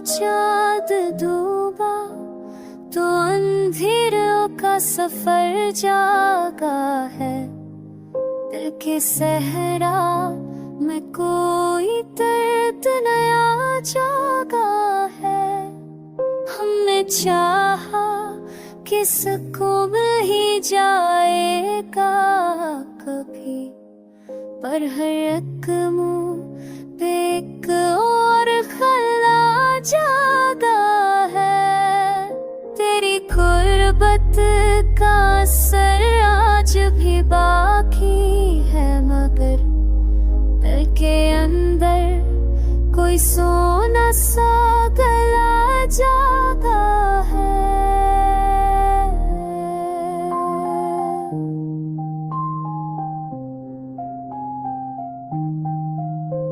चाँद डूबा तो अंधेरों का सफर जागा है। दिल के सहरा में कोई दर्द नया जागा है। हमने चाहा कि सुकून ही जाएगा कभी, पर हर एक मुँह पे एक और खला जागा है। तेरी गुर्बत का असर आज भी बाकी है, मगर दिल के अंदर कोई सोना सा गला जागा है।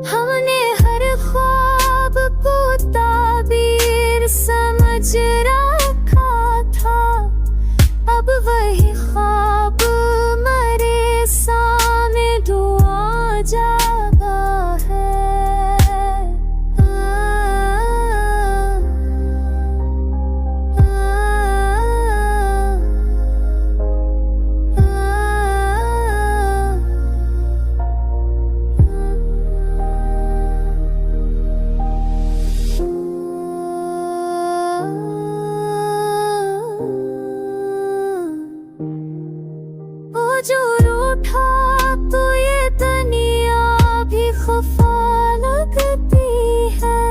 हमने हर ख्वाब को ताबीर समझ रखा था, अब वही ख्वाब मरे सामने धुआं जागा है। जो रूठा तो ये दुनिया भी खफा लगती है।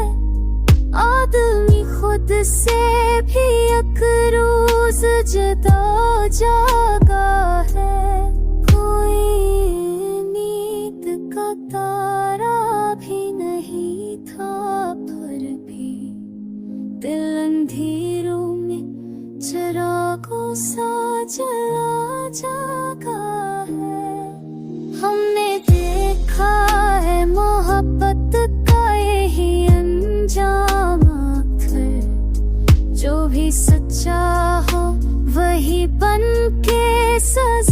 आदमी खुद से भी एक रोज जुदा जागा है। कोई नींद का तारा भी नहीं था, पर भी दिल अंधेरों में चिरागों सा जला जागा है। हमने देखा है मोहब्बत का यही अंजाम आखिर, जो भी सच्चा हो वही बन के सजा